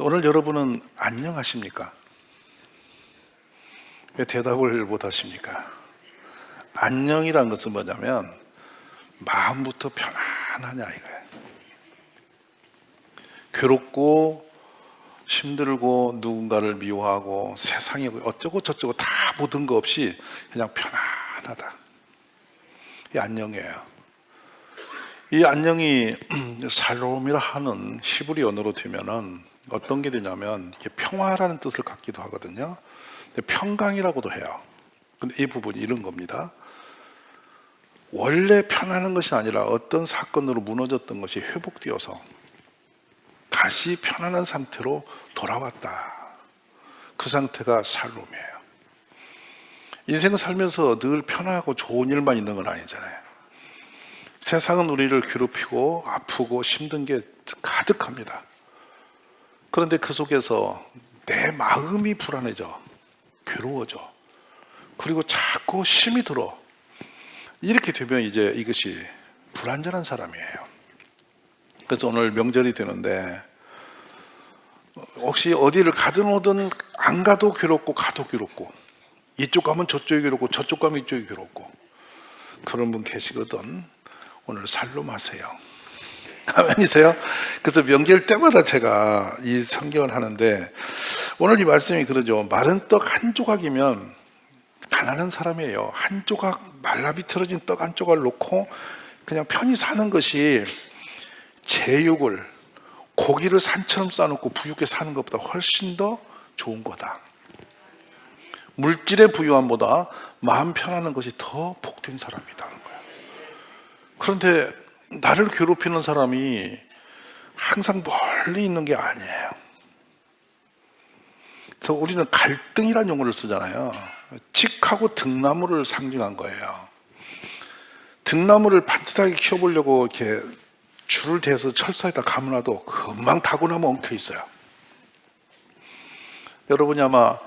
오늘 여러분은 안녕하십니까? 왜 대답을 못 하십니까? 안녕이란 것은 뭐냐면 마음부터 편안하냐 이거예요. 괴롭고 힘들고 누군가를 미워하고 세상에 어쩌고 저쩌고 다 모든 거 없이 그냥 편안하다. 이 안녕이에요. 이 안녕이 샬롬이라 하는 히브리 언어로 되면은 어떤 게 되냐면 평화라는 뜻을 갖기도 하거든요. 근데 평강이라고도 해요. 근데 이 부분이 이런 겁니다. 원래 편안한 것이 아니라 어떤 사건으로 무너졌던 것이 회복되어서 다시 편안한 상태로 돌아왔다. 그 상태가 샬롬이에요. 인생 살면서 늘 편하고 좋은 일만 있는 건 아니잖아요. 세상은 우리를 괴롭히고 아프고 힘든 게 가득합니다. 그런데 그 속에서 내 마음이 불안해져, 괴로워져, 그리고 자꾸 힘이 들어. 이렇게 되면 이제 이것이 불완전한 사람이에요. 그래서 오늘 명절이 되는데 혹시 어디를 가든 오든 안 가도 괴롭고 가도 괴롭고 이쪽 가면 저쪽이 괴롭고 저쪽 가면 이쪽이 괴롭고 그런 분 계시거든. 오늘 샬롬하세요. 아멘이세요? 그래서 명절 때마다 제가 이 성경을 하는데 오늘 이 말씀이 그러죠. 마른 떡 한 조각이면 가난한 사람이에요. 한 조각 말라 비틀어진 떡 한 조각을 놓고 그냥 편히 사는 것이 제육을 고기를 산처럼 싸놓고 부유하게 사는 것보다 훨씬 더 좋은 거다. 물질의 부유함보다 마음 편하는 것이 더 복된 사람이라는 거예요. 그런데 나를 괴롭히는 사람이 항상 멀리 있는 게 아니에요. 그래서 우리는 갈등이라는 용어를 쓰잖아요. 직하고 등나무를 상징한 거예요. 등나무를 반듯하게 키워보려고 이렇게 줄을 대서 철사에다 감아놔도 금방 타고나면 엉켜 있어요. 여러분이 아마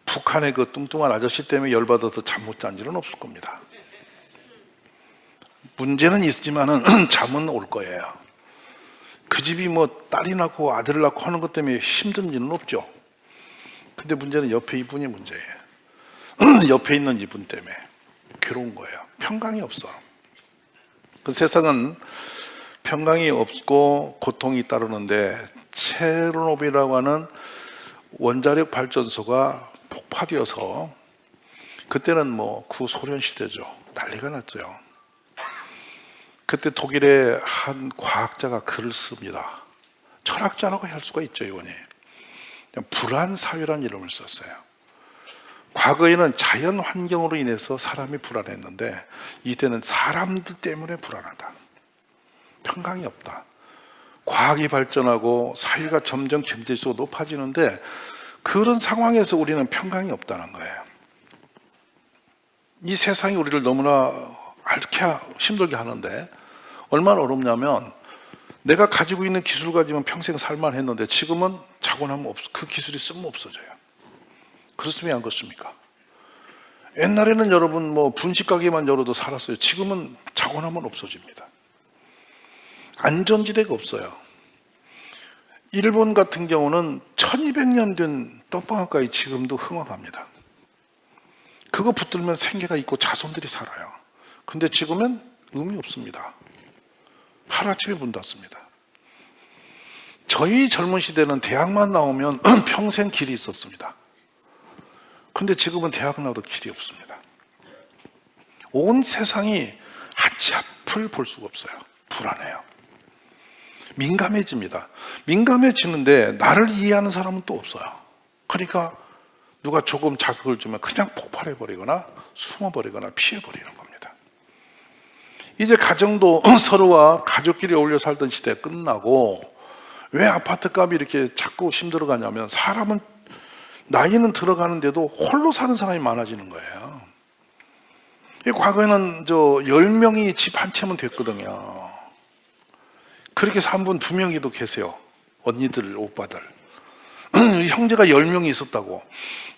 북한의 그 뚱뚱한 아저씨 때문에 열받아서 잠 못 잔 일은 없을 겁니다. 문제는 있지만은 잠은 올 거예요. 그 집이 뭐 딸이 낳고 아들을 낳고 하는 것 때문에 힘든 일은 없죠. 근데 문제는 옆에 이분이 문제예요. 옆에 있는 이분 때문에 괴로운 거예요. 평강이 없어. 그 세상은 평강이 없고 고통이 따르는데 체르노빌이라고 하는 원자력 발전소가 폭파되어서 그때는 뭐 구소련 시대죠. 난리가 났죠. 그때 독일의 한 과학자가 글을 씁니다. 철학자라고 할 수가 있죠, 이분이. 불안사회라는 이름을 썼어요. 과거에는 자연 환경으로 인해서 사람이 불안했는데 이때는 사람들 때문에 불안하다. 평강이 없다. 과학이 발전하고 사회가 점점 경제적으로 높아지는데 그런 상황에서 우리는 평강이 없다는 거예요. 이 세상이 우리를 너무나 앓게 힘들게 하는데 얼마나 어렵냐면 내가 가지고 있는 기술 가지면 평생 살만 했는데 지금은 자고 나면 그 기술이 쓸모없어져요. 그렇습니까? 안 그렇습니까? 옛날에는 여러분 뭐 분식 가게만 열어도 살았어요. 지금은 자고 나면 없어집니다. 안전지대가 없어요. 일본 같은 경우는 1200년 된 떡방앗간이 지금도 흥황합니다. 그거 붙들면 생계가 있고 자손들이 살아요. 근데 지금은 의미 없습니다. 하루아침에 문 닫습니다. 저희 젊은 시대는 대학만 나오면 평생 길이 있었습니다. 근데 지금은 대학 나와도 길이 없습니다. 온 세상이 한치 앞을 볼 수가 없어요. 불안해요. 민감해집니다. 민감해지는데 나를 이해하는 사람은 또 없어요. 그러니까 누가 조금 자극을 주면 그냥 폭발해버리거나 숨어버리거나 피해버리는 겁니다. 이제 가정도 서로와 가족끼리 어울려 살던 시대 끝나고 왜 아파트 값이 이렇게 자꾸 힘들어가냐면 사람은 나이는 들어가는데도 홀로 사는 사람이 많아지는 거예요. 과거에는 10명이 집 한 채면 됐거든요. 그렇게 산 분 2명이도 계세요. 언니들, 오빠들. 형제가 10명이 있었다고.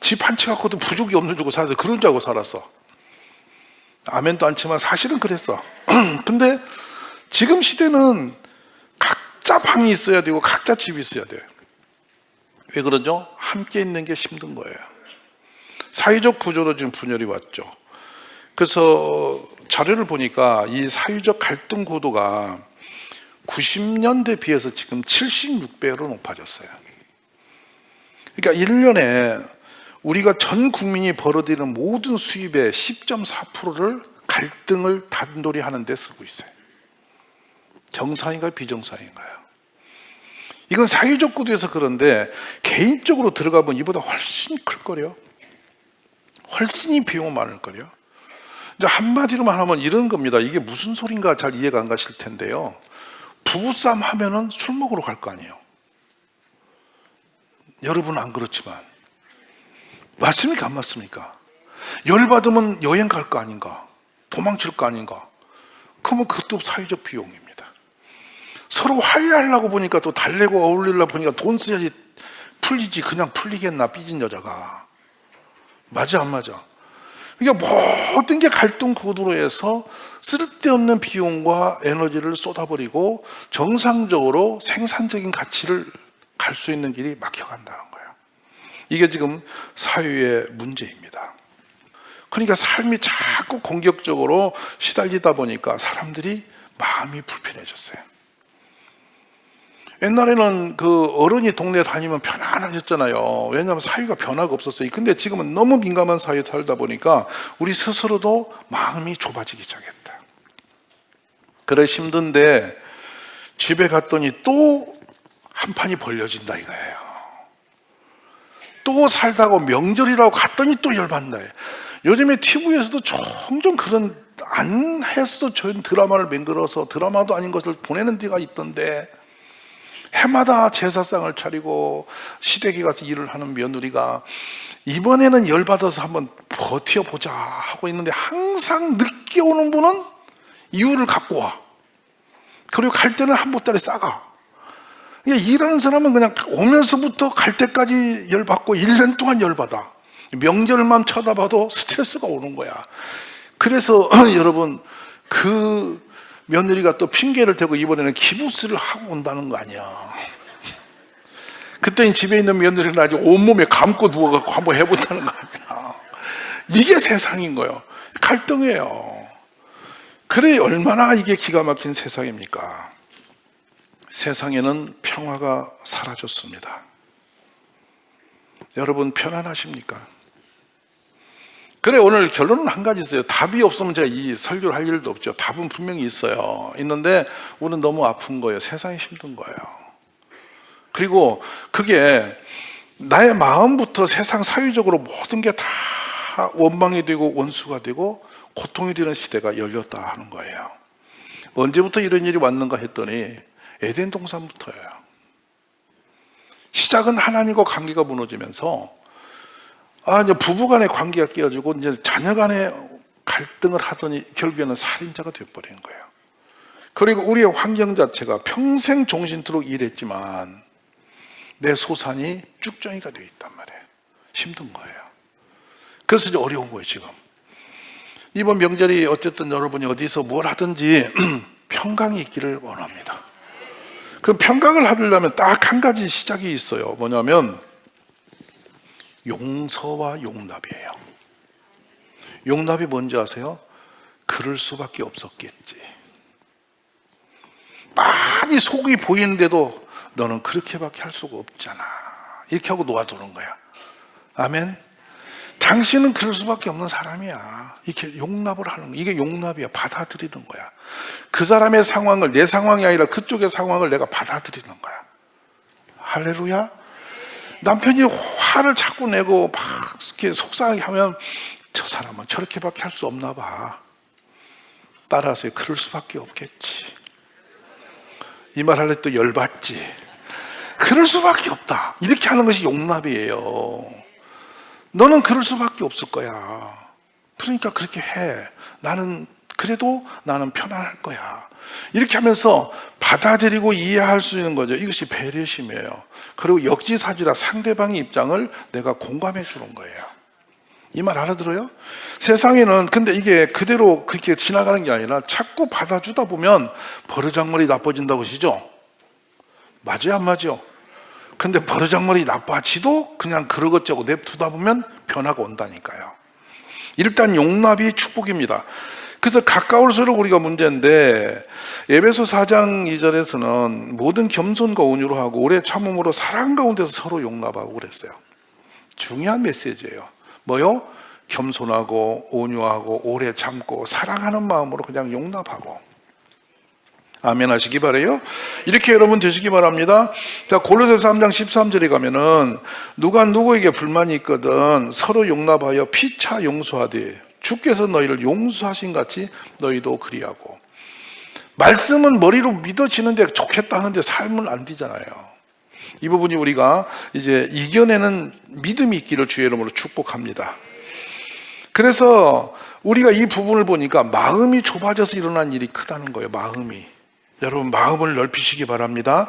집 한 채 갖고도 부족이 없는 줄 살아서 그런 줄 알고 살았어. 아멘도 않지만 사실은 그랬어. 근데 지금 시대는 각자 방이 있어야 되고 각자 집이 있어야 돼요. 왜 그러죠? 함께 있는 게 힘든 거예요. 사회적 구조로 지금 분열이 왔죠. 그래서 자료를 보니까 이 사회적 갈등 구도가 90년대 비해서 지금 76배로 높아졌어요. 그러니까 1년에 우리가 전 국민이 벌어들이는 모든 수입의 10.4%를 갈등을 단돌이 하는 데 쓰고 있어요. 정상인가요? 비정상인가요? 이건 사회적 구도에서 그런데 개인적으로 들어가 보면 이보다 훨씬 클걸요. 훨씬 비용은 많을걸요. 한마디로만 하면 이런 겁니다. 이게 무슨 소린가 잘 이해가 안 가실 텐데요. 부부싸움 하면은 술 먹으러 갈 거 아니에요. 여러분은 안 그렇지만 맞습니까? 안 맞습니까? 열받으면 여행 갈 거 아닌가? 도망칠 거 아닌가? 그러면 그것도 사회적 비용입니다. 서로 화해하려고 보니까 또 달래고 어울리려고 보니까 돈 써야지 풀리지. 그냥 풀리겠나 삐진 여자가. 맞아 안 맞아? 그러니까 모든 게 갈등 구도로 해서 쓸데없는 비용과 에너지를 쏟아버리고 정상적으로 생산적인 가치를 갈 수 있는 길이 막혀간다는 거예요. 이게 지금 사회의 문제입니다. 그러니까 삶이 자꾸 공격적으로 시달리다 보니까 사람들이 마음이 불편해졌어요. 옛날에는 그 어른이 동네 다니면 편안하셨잖아요. 왜냐하면 사회가 변화가 없었어요. 근데 지금은 너무 민감한 사회에 살다 보니까 우리 스스로도 마음이 좁아지기 시작했다. 그래 힘든데 집에 갔더니 또 한 판이 벌려진다 이거예요. 또 살다가 명절이라고 갔더니 또 열받는다. 요즘에 TV에서도 종종 그런 안 했어도 전 드라마를 맹글어서 드라마도 아닌 것을 보내는 데가 있던데 해마다 제사상을 차리고 시댁에 가서 일을 하는 며느리가 이번에는 열받아서 한번 버텨보자 하고 있는데 항상 늦게 오는 분은 이유를 갖고 와. 그리고 갈 때는 한 보따리 싸가. 일하는 사람은 그냥 오면서부터 갈 때까지 열받고 1년 동안 열받아. 명절만 쳐다봐도 스트레스가 오는 거야. 그래서 여러분 그 며느리가 또 핑계를 대고 이번에는 기부스를 하고 온다는 거 아니야. 그때는 집에 있는 며느리는 아주 온몸에 감고 누워갖고 한번 해본다는 거 아니야. 이게 세상인 거예요. 갈등이에요. 그래 얼마나 이게 기가 막힌 세상입니까? 세상에는 평화가 사라졌습니다. 여러분 편안하십니까? 그래 오늘 결론은 한 가지 있어요. 답이 없으면 제가 이 설교를 할 일도 없죠. 답은 분명히 있어요. 있는데 우리는 너무 아픈 거예요. 세상이 힘든 거예요. 그리고 그게 나의 마음부터 세상 사회적으로 모든 게 다 원망이 되고 원수가 되고 고통이 되는 시대가 열렸다 하는 거예요. 언제부터 이런 일이 왔는가 했더니 에덴 동산부터예요. 시작은 하나님과 관계가 무너지면서 이제 부부 간의 관계가 깨어지고 이제 자녀 간의 갈등을 하더니 결국에는 살인자가 되어버린 거예요. 그리고 우리의 환경 자체가 평생 종신토록 일했지만 내 소산이 쭉정이가 되어 있단 말이에요. 힘든 거예요. 그래서 이제 어려운 거예요 지금. 이번 명절이 어쨌든 여러분이 어디서 뭘 하든지 평강이 있기를 원합니다. 그 평강을 하려면 딱 한 가지 시작이 있어요. 뭐냐면 용서와 용납이에요. 용납이 뭔지 아세요? 그럴 수밖에 없었겠지. 많이 속이 보이는데도 너는 그렇게밖에 할 수가 없잖아. 이렇게 하고 놓아두는 거야. 아멘. 당신은 그럴 수밖에 없는 사람이야. 이렇게 용납을 하는 거야. 이게 용납이야. 받아들이는 거야. 그 사람의 상황을 내 상황이 아니라 그쪽의 상황을 내가 받아들이는 거야. 할렐루야. 남편이 화를 자꾸 내고 막 이렇게 속상하게 하면 저 사람은 저렇게밖에 할 수 없나 봐. 따라서 그럴 수밖에 없겠지. 이 말 할래 또 열받지. 그럴 수밖에 없다. 이렇게 하는 것이 용납이에요. 너는 그럴 수밖에 없을 거야. 그러니까 그렇게 해. 그래도 나는 편안할 거야. 이렇게 하면서 받아들이고 이해할 수 있는 거죠. 이것이 배려심이에요. 그리고 역지사지다. 상대방의 입장을 내가 공감해 주는 거예요. 이 말 알아들어요? 세상에는 근데 이게 그대로 그렇게 지나가는 게 아니라 자꾸 받아주다 보면 버르장머리 나빠진다고 하시죠? 맞아요 안 맞아요? 근데 버르장머리 나빠지도 그냥 그러고저고 냅두다 보면 변화가 온다니까요. 일단 용납이 축복입니다. 그래서 가까울수록 우리가 문제인데, 에베소 4장 2절에서는 모든 겸손과 온유로 하고 오래 참음으로 사랑 가운데서 서로 용납하고 그랬어요. 중요한 메시지예요. 뭐요? 겸손하고 온유하고 오래 참고 사랑하는 마음으로 그냥 용납하고. 아멘 하시기 바라요. 이렇게 여러분 되시기 바랍니다. 자, 골로새서 3장 13절에 가면은 누가 누구에게 불만이 있거든 서로 용납하여 피차 용서하되 주께서 너희를 용서하신 같이 너희도 그리하고. 말씀은 머리로 믿어지는데 좋겠다 하는데 삶은 안 되잖아요. 이 부분이 우리가 이제 이겨내는 믿음이 있기를 주의 이름으로 축복합니다. 그래서 우리가 이 부분을 보니까 마음이 좁아져서 일어난 일이 크다는 거예요. 마음이. 여러분 마음을 넓히시기 바랍니다.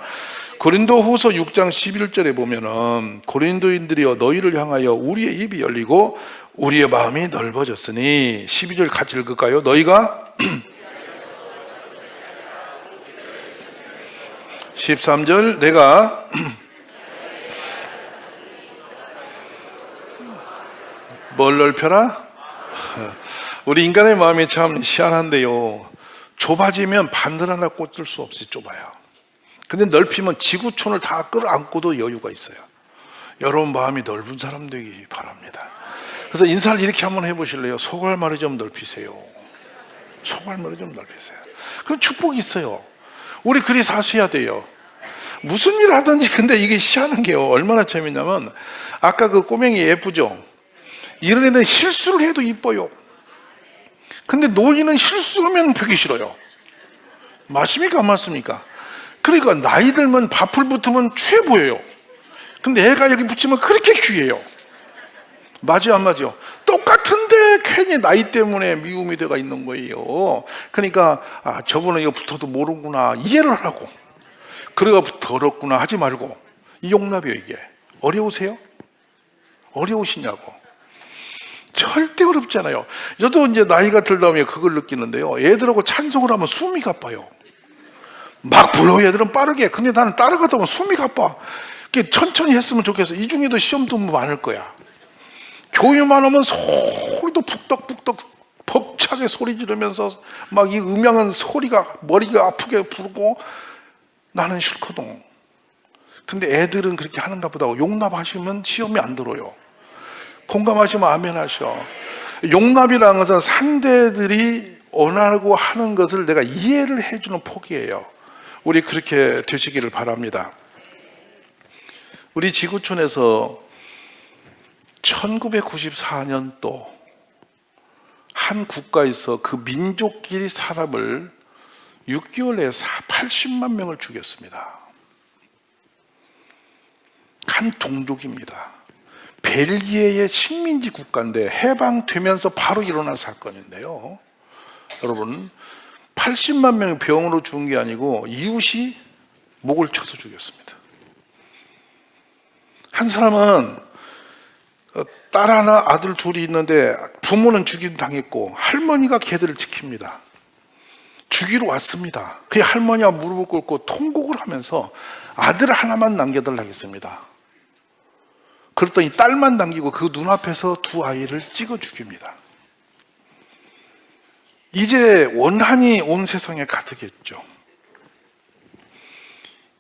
고린도후서 6장 11절에 보면은 고린도인들이여 너희를 향하여 우리의 입이 열리고 우리의 마음이 넓어졌으니, 12절 같이 읽을까요? 너희가 13절 내가 뭘 넓혀라? 우리 인간의 마음이 참 희한한데요, 좁아지면 반들 하나 꽂을 수 없이 좁아요. 근데 넓히면 지구촌을 다 끌어안고도 여유가 있어요. 여러분 마음이 넓은 사람 되기 바랍니다. 그래서 인사를 이렇게 한번 해보실래요? 소갈머리 좀 넓히세요. 소갈머리 좀 넓히세요. 그럼 축복이 있어요. 우리 그리 사셔야 돼요. 무슨 일을 하든지. 근데 이게 희한한 게요, 얼마나 재밌냐면, 아까 그 꼬맹이 예쁘죠? 이런 애는 실수를 해도 이뻐요. 근데 노인은 실수하면 보기 싫어요. 맞습니까? 안 맞습니까? 그러니까 나이 들면 밥풀 붙으면 취해 보여요. 근데 애가 여기 붙이면 그렇게 귀해요. 맞아요, 안 맞아요? 똑같은데 괜히 나이 때문에 미움이 돼가 있는 거예요. 그러니까 저분은 이거 붙어도 모르구나, 이해를 하라고. 그래가 더럽구나 하지 말고. 이 용납이에요. 이게 어려우세요? 어려우시냐고. 절대 어렵지 않아요. 저도 이제 나이가 들다 보면 그걸 느끼는데요, 애들하고 찬송을 하면 숨이 가빠요. 막 불러요, 애들은 빠르게. 근데 나는 따라가다 보면 숨이 가빠. 천천히 했으면 좋겠어. 이 중에도 시험도 많을 거야. 교회만 하면 소리도 북덕북덕 벅차게 소리 지르면서 막 이 음향은 소리가 머리가 아프게 부르고 나는 싫거든. 근데 애들은 그렇게 하는가 보다. 용납하시면 시험이 안 들어요. 공감하시면 아멘 하셔. 용납이라는 것은 상대들이 원하고 하는 것을 내가 이해를 해주는 폭이에요. 우리 그렇게 되시기를 바랍니다. 우리 지구촌에서 1994년도 한 국가에서 그 민족끼리 사람을 6개월 내에 80만 명을 죽였습니다. 한 동족입니다. 벨기에의 식민지 국가인데 해방되면서 바로 일어난 사건인데요, 여러분 80만 명이 병으로 죽은 게 아니고 이웃이 목을 쳐서 죽였습니다. 한 사람은 딸 하나 아들 둘이 있는데 부모는 죽임 당했고 할머니가 걔들을 지킵니다. 죽이러 왔습니다. 그 할머니와 무릎을 꿇고 통곡을 하면서 아들 하나만 남겨달라고 했습니다. 그랬더니 딸만 남기고 그 눈앞에서 두 아이를 찍어 죽입니다. 이제 원한이 온 세상에 가득했죠.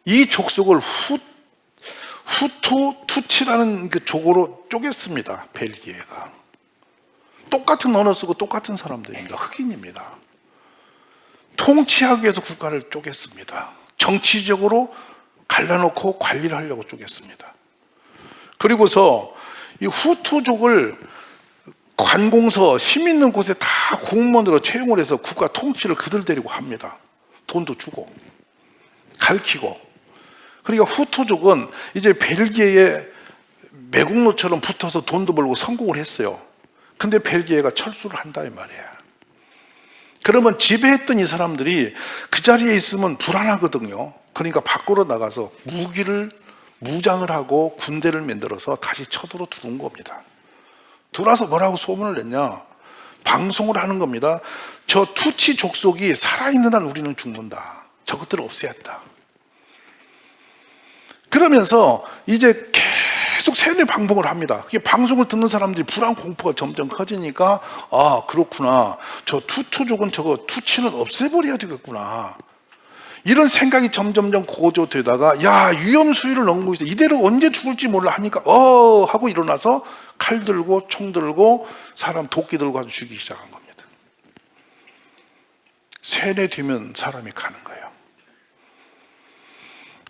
이 족속을 투치라는 그 족으로 쪼갰습니다. 벨기에가. 똑같은 언어 쓰고 똑같은 사람들입니다. 흑인입니다. 통치하기 위해서 국가를 쪼갰습니다. 정치적으로 갈라놓고 관리를 하려고 쪼갰습니다. 그리고서 이 후투족을 관공서, 힘 있는 곳에 다 공무원으로 채용을 해서 국가 통치를 그들 데리고 합니다. 돈도 주고 가르치고. 그러니까 후투족은 이제 벨기에의 매국노처럼 붙어서 돈도 벌고 성공을 했어요. 근데 벨기에가 철수를 한다 이 말이에요. 그러면 지배했던 이 사람들이 그 자리에 있으면 불안하거든요. 그러니까 밖으로 나가서 무장을 하고 군대를 만들어서 다시 쳐들어 들어온 겁니다. 들어와서 뭐라고 소문을 냈냐? 방송을 하는 겁니다. 저 투치 족속이 살아있는 한 우리는 죽는다. 저것들을 없애야 한다. 그러면서 이제 계속 세뇌 방송을 합니다. 방송을 듣는 사람들이 불안 공포가 점점 커지니까 아 그렇구나, 저 투투족은 저거 투치는 없애버려야 되겠구나, 이런 생각이 점점점 고조되다가 야 위험 수위를 넘고 있어, 이대로 언제 죽을지 몰라 하니까 하고 일어나서 칼 들고 총 들고 사람 도끼 들고 가서 죽이기 시작한 겁니다. 세뇌되면 사람이 가는 거예요.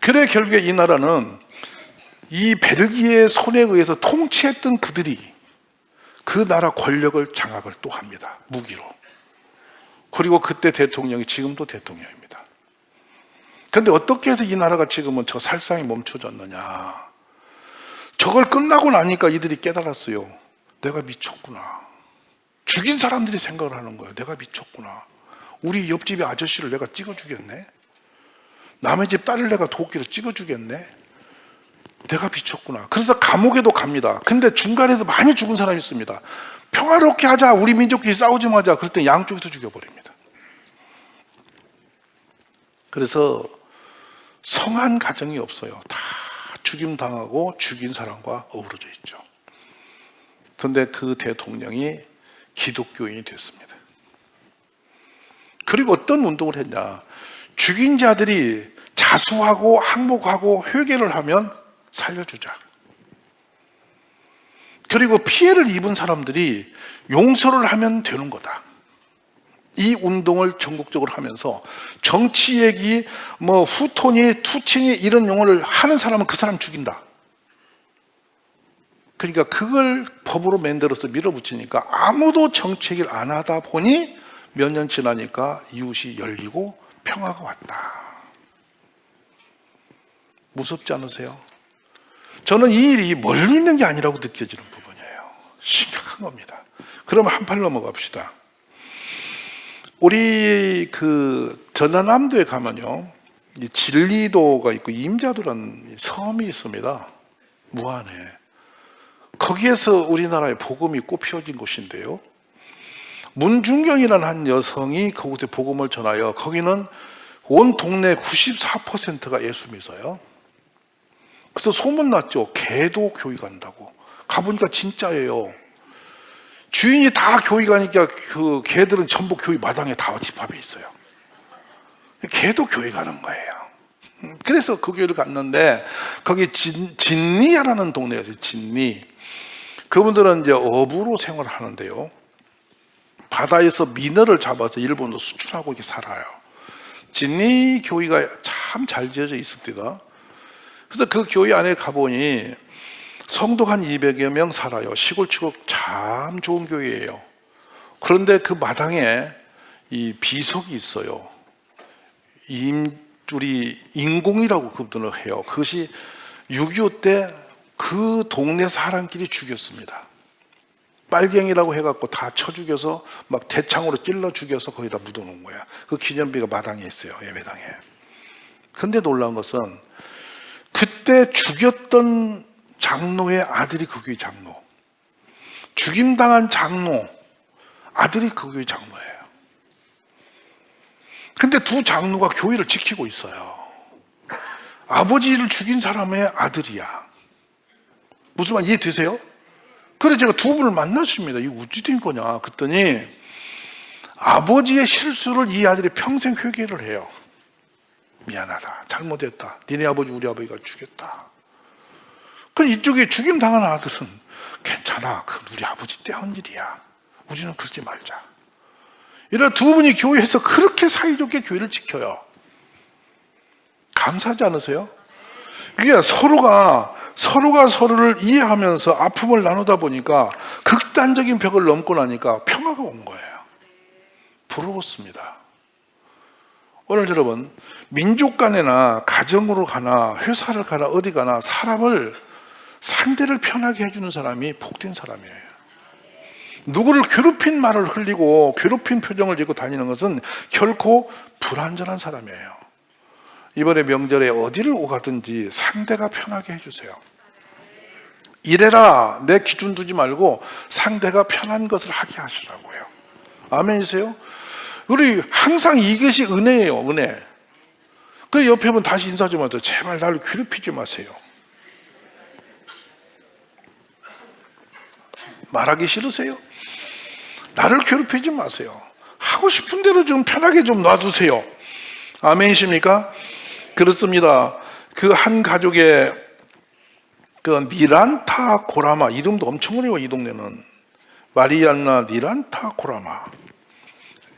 그래 결국에 이 나라는 이 벨기에 손에 의해서 통치했던 그들이 그 나라 권력을 장악을 또 합니다. 무기로. 그리고 그때 대통령이 지금도 대통령입니다. 그런데 어떻게 해서 이 나라가 지금은 저 살상이 멈춰졌느냐. 저걸 끝나고 나니까 이들이 깨달았어요. 내가 미쳤구나. 죽인 사람들이 생각을 하는 거예요. 내가 미쳤구나. 우리 옆집의 아저씨를 내가 찍어주겠네. 남의 집 딸을 내가 도끼로 찍어주겠네. 내가 미쳤구나. 그래서 감옥에도 갑니다. 근데 중간에서 많이 죽은 사람이 있습니다. 평화롭게 하자, 우리 민족끼리 싸우지 마자. 그랬더니 양쪽에서 죽여버립니다. 그래서 성한 가정이 없어요. 다 죽임당하고 죽인 사람과 어우러져 있죠. 그런데 그 대통령이 기독교인이 됐습니다. 그리고 어떤 운동을 했냐. 죽인 자들이 자수하고 항복하고 회개를 하면 살려주자. 그리고 피해를 입은 사람들이 용서를 하면 되는 거다. 이 운동을 전국적으로 하면서 정치 얘기, 후톤이, 투친이 이런 용어를 하는 사람은 그 사람 죽인다. 그러니까 그걸 법으로 만들어서 밀어붙이니까 아무도 정치 얘기를 안 하다 보니 몇 년 지나니까 이웃이 열리고 평화가 왔다. 무섭지 않으세요? 저는 이 일이 멀리 있는 게 아니라고 느껴지는 부분이에요. 심각한 겁니다. 그러면 한팔 넘어갑시다. 우리 전라남도에 가면요, 진리도가 있고 임자도라는 섬이 있습니다. 무안에. 거기에서 우리나라의 복음이 꽃피워진 곳인데요. 문중경이라는 한 여성이 그곳에 복음을 전하여 거기는 온 동네 94%가 예수 믿어요. 그래서 소문났죠. 개도 교회 간다고. 가보니까 진짜예요. 주인이 다 교회 가니까 그 개들은 전부 교회 마당에 다 집합해 있어요. 개도 교회 가는 거예요. 그래서 그 교회를 갔는데 거기 진리야라는 동네에서 진리. 그분들은 이제 어부로 생활을 하는데요. 바다에서 민어를 잡아서 일본으로 수출하고 이렇게 살아요. 진리 교회가 참 잘 지어져 있습니다. 그래서 그 교회 안에 가보니 성도 한 200여 명 살아요. 시골치고 참 좋은 교회예요. 그런데 그 마당에 이 비석이 있어요. 우리 인공이라고 그분들을 해요. 그것이 6.25 때 그 동네 사람끼리 죽였습니다. 빨갱이라고 해갖고 다 쳐 죽여서 막 대창으로 찔러 죽여서 거기다 묻어놓은 거야. 그 기념비가 마당에 있어요. 예배당에. 근데 놀라운 것은 그때 죽였던 장로의 아들이 그 교회 장로, 죽임당한 장로 아들이 그 교회 장로예요. 근데 두 장로가 교회를 지키고 있어요. 아버지를 죽인 사람의 아들이야. 무슨 말 이해되세요? 그래서 제가 두 분을 만났습니다. 이거 어찌 된 거냐 그랬더니 아버지의 실수를 이 아들이 평생 회개를 해요. 미안하다, 잘못했다, 니네 아버지 우리 아버지가 죽였다. 그럼 이쪽에 죽임당한 아들은 괜찮아, 그건 우리 아버지 때 한 일이야, 우리는 그러지 말자. 이런 두 분이 교회에서 그렇게 사이좋게 교회를 지켜요. 감사하지 않으세요? 그러니까 서로가 서로를 이해하면서 아픔을 나누다 보니까 극단적인 벽을 넘고 나니까 평화가 온 거예요. 부러웠습니다. 오늘 여러분, 민족 간에나 가정으로 가나 회사를 가나 어디 가나 사람을, 상대를 편하게 해주는 사람이 복된 사람이에요. 누구를 괴롭힌 말을 흘리고 괴롭힌 표정을 짓고 다니는 것은 결코 불완전한 사람이에요. 이번에 명절에 어디를 오가든지 상대가 편하게 해주세요. 이래라 내 기준 두지 말고 상대가 편한 것을 하게 하시라고요. 아멘이세요? 우리 항상 이것이 은혜예요. 은혜. 그 옆에 분 다시 인사 좀 하세요. 제발 나를 괴롭히지 마세요. 말하기 싫으세요? 나를 괴롭히지 마세요. 하고 싶은 대로 좀 편하게 좀 놔두세요. 아멘이십니까? 그렇습니다. 그 한 가족의 그 니란타 고라마, 이름도 엄청 어려워. 이 동네는 마리안나 니란타 고라마.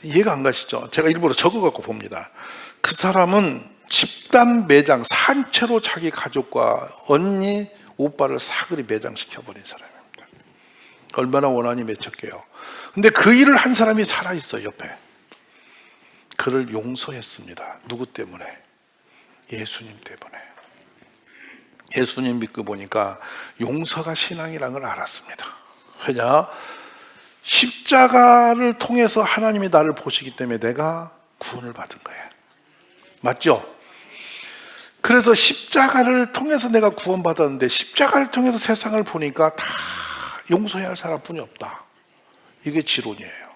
이해가 안 가시죠? 제가 일부러 적어갖고 봅니다. 그 사람은 집단 매장, 산채로 자기 가족과 언니, 오빠를 사그리 매장시켜버린 사람입니다. 얼마나 원한이 맺혔게요. 근데 그 일을 한 사람이 살아있어요, 옆에. 그를 용서했습니다. 누구 때문에? 예수님 때문에. 예수님 믿고 보니까 용서가 신앙이라는 걸 알았습니다. 왜냐? 십자가를 통해서 하나님이 나를 보시기 때문에 내가 구원을 받은 거예요. 맞죠? 그래서 십자가를 통해서 내가 구원받았는데 십자가를 통해서 세상을 보니까 다 용서해야 할 사람뿐이 없다. 이게 지론이에요.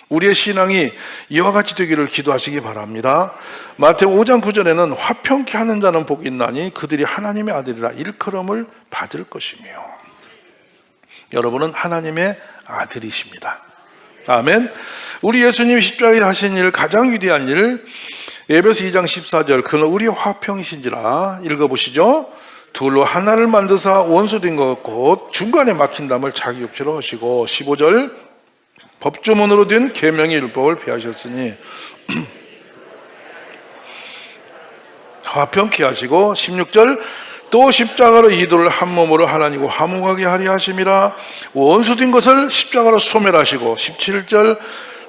우리의 신앙이 이와 같이 되기를 기도하시기 바랍니다. 마태복음 5장 9절에는 화평케 하는 자는 복이 있나니 그들이 하나님의 아들이라 일컬음을 받을 것이며, 여러분은 하나님의 아들이십니다. 아멘. 우리 예수님이 십자가에 하신 일, 가장 위대한 일, 에베소 2장 14절, 그는 우리 화평이신지라. 읽어보시죠. 둘로 하나를 만드사 원수된 것 곧 중간에 막힌 담을 자기 육체로 하시고, 15절, 법조문으로 된 계명의 율법을 폐하셨으니 화평케 하시고, 16절, 또 십자가로 이들을 한 몸으로 하나님과 화목하게 하려 하심이라. 원수된 것을 십자가로 소멸하시고, 17절,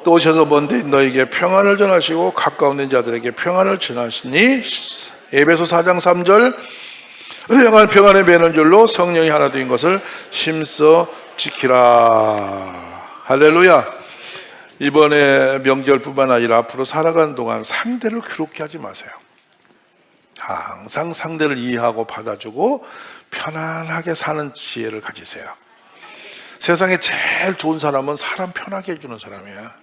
또 오셔서 먼데 너에게 평안을 전하시고 가까운 데 자들에게 평안을 전하시니. 에베소 4장 3절, 영원한 평안에 매는 줄로 성령이 하나 된 것을 힘써 지키라. 할렐루야. 이번에 명절뿐만 아니라 앞으로 살아가는 동안 상대를 괴롭게 하지 마세요. 항상 상대를 이해하고 받아주고 편안하게 사는 지혜를 가지세요. 세상에 제일 좋은 사람은 사람 편하게 해주는 사람이야.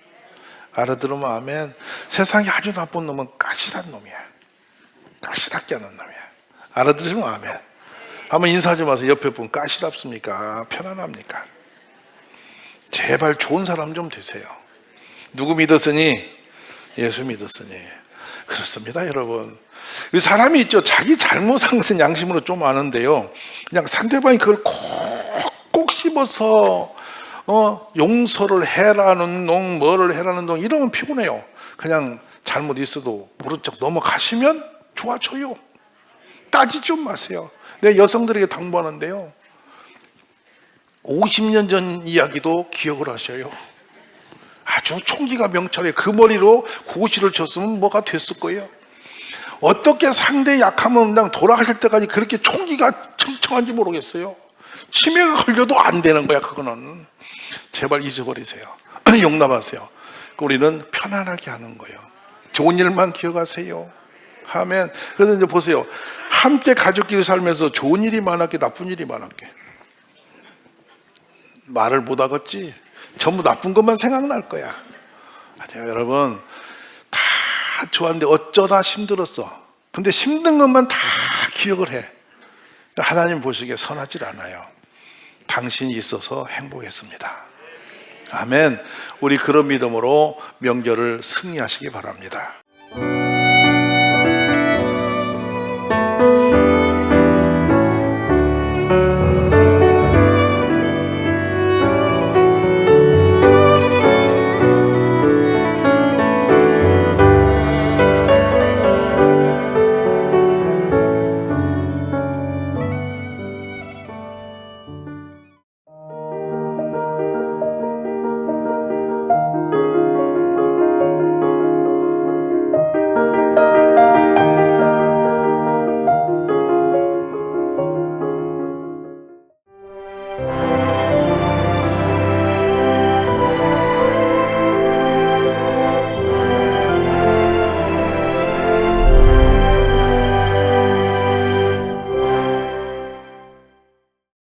알아들으면 아멘. 세상에 아주 나쁜 놈은 까실한 놈이야. 까실하게 하는 놈이야. 알아들으면 아멘. 한번 인사 좀 하세요. 옆에 분 까실합습니까? 편안합니까? 제발 좋은 사람 좀 되세요. 누구 믿었으니? 예수 믿었으니. 그렇습니다, 여러분. 사람이 있죠. 자기 잘못한 것은 양심으로 좀 아는데요, 그냥 상대방이 그걸 꼭 씹어서 용서를 해라는 놈, 뭐를 해라는 놈, 이러면 피곤해요. 그냥 잘못 있어도 모른 척 넘어가시면 좋아져요. 따지지 좀 마세요. 내 여성들에게 당부하는데요, 50년 전 이야기도 기억을 하셔요. 아주 총기가 명찰에 그 머리로 고시를 쳤으면 뭐가 됐을 거예요. 어떻게 상대 약하면 그냥 돌아가실 때까지 그렇게 총기가 청청한지 모르겠어요. 치매가 걸려도 안 되는 거야, 그거는. 제발 잊어버리세요. 용납하세요. 우리는 편안하게 하는 거예요. 좋은 일만 기억하세요. 아멘. 그래서 이제 보세요. 함께 가족끼리 살면서 좋은 일이 많았게 나쁜 일이 많았게. 말을 못 하겠지. 전부 나쁜 것만 생각날 거야. 아니요, 여러분. 다 좋았는데 어쩌다 힘들었어. 근데 힘든 것만 다 기억을 해. 하나님 보시기에 선하질 않아요. 당신이 있어서 행복했습니다. 아멘. 우리 그런 믿음으로 명절을 승리하시기 바랍니다.